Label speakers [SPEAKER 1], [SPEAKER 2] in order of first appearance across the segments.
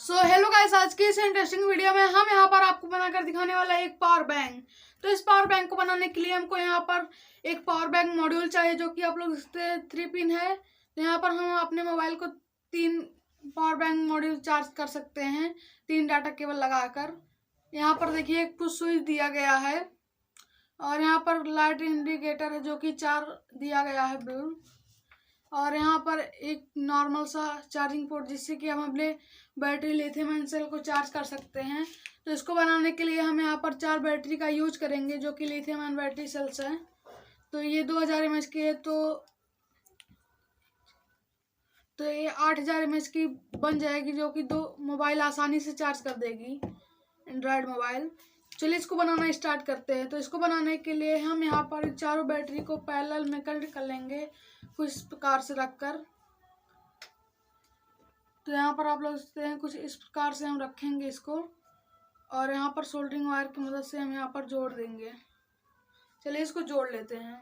[SPEAKER 1] So hello guys, आज की इस इंटरेस्टिंग वीडियो में हम यहाँ पर आपको बनाकर दिखाने वाला है एक पावर बैंक। तो इस पावर बैंक को बनाने के लिए हमको यहाँ पर एक पावर बैंक मॉड्यूल चाहिए, जो कि आप लोग इससे 3 पिन है। तो यहाँ पर हम अपने मोबाइल को 3 पावर बैंक मॉड्यूल चार्ज कर सकते हैं 3 डाटा केबल लगाकर। यहाँ पर देखिए एक पुश स्विच दिया गया है और यहाँ पर लाइट इंडिकेटर है जो कि 4 दिया गया है ब्लू। और यहाँ पर एक नॉर्मल सा चार्जिंग पोर्ट, जिससे कि हम अपने बैटरी लिथियम आयन सेल को चार्ज कर सकते हैं। तो इसको बनाने के लिए हम यहाँ पर 4 बैटरी का यूज करेंगे, जो कि लिथियम आयन बैटरी सेल्स है। तो ये 2000 mAh की है, तो ये 8000 mAh की बन जाएगी, जो कि 2 मोबाइल आसानी से चार्ज कर देगी, एंड्रॉयड मोबाइल। चलिए इसको बनाना स्टार्ट करते हैं। तो इसको बनाने के लिए हम यहाँ पर चारों बैटरी को पैरेलल में कनेक्ट कर लेंगे कुछ इस प्रकार से रखकर। तो यहाँ पर आप लोग देखते हैं कुछ इस प्रकार से हम रखेंगे इसको, और यहाँ पर सोल्डरिंग वायर की मदद से हम यहाँ पर जोड़ देंगे। चलिए इसको जोड़ लेते हैं।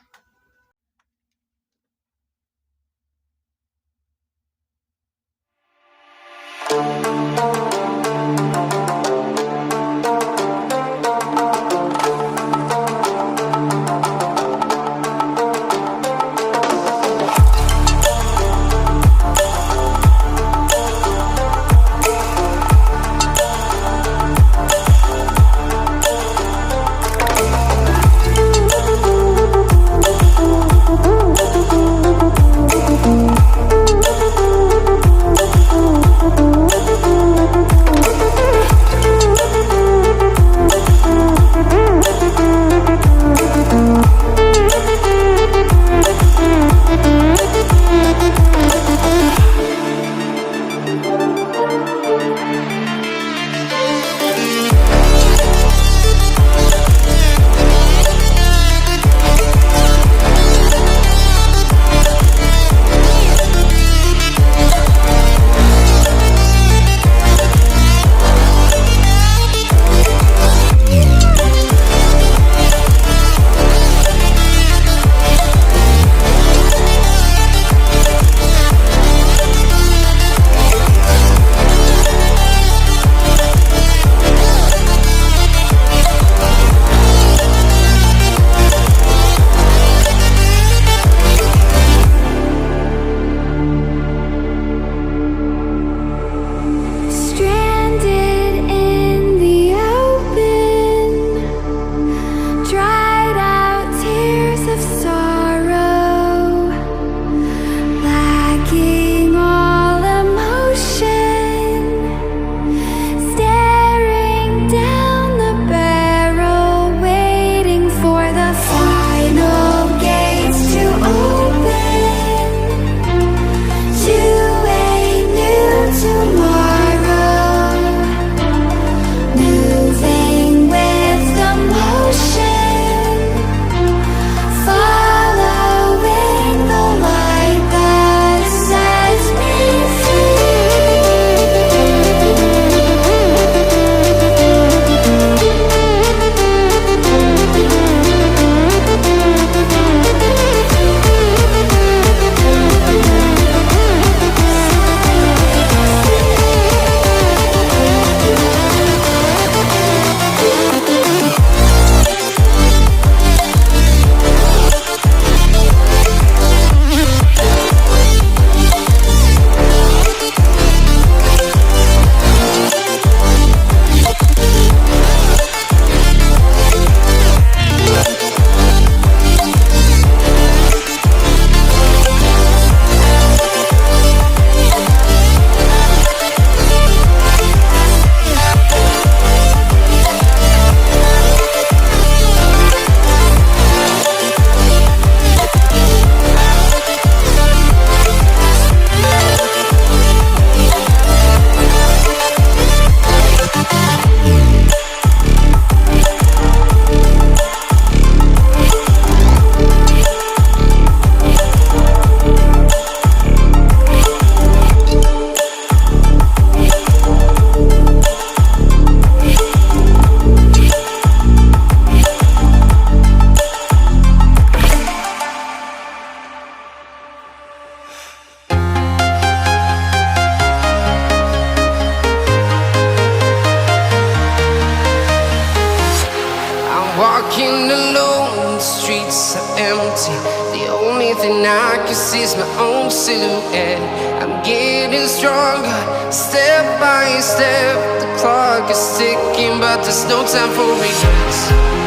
[SPEAKER 2] empty. The only thing I can see is my own silhouette. I'm getting stronger, step by step. The clock is ticking, but there's no time for regrets.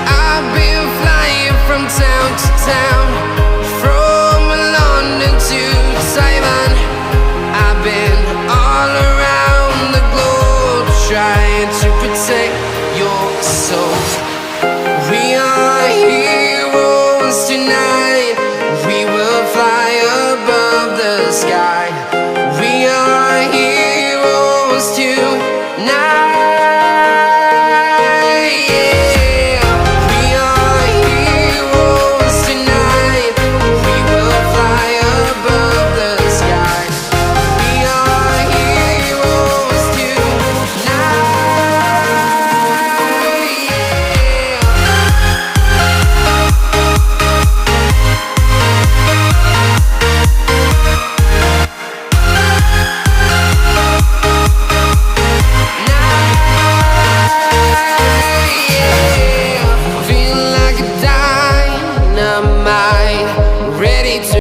[SPEAKER 2] I've been flying from town to town, from London to Taiwan. I've been all around the globe trying to protect your soul. We are heroes tonight. We will fly above the sky. We are heroes tonight.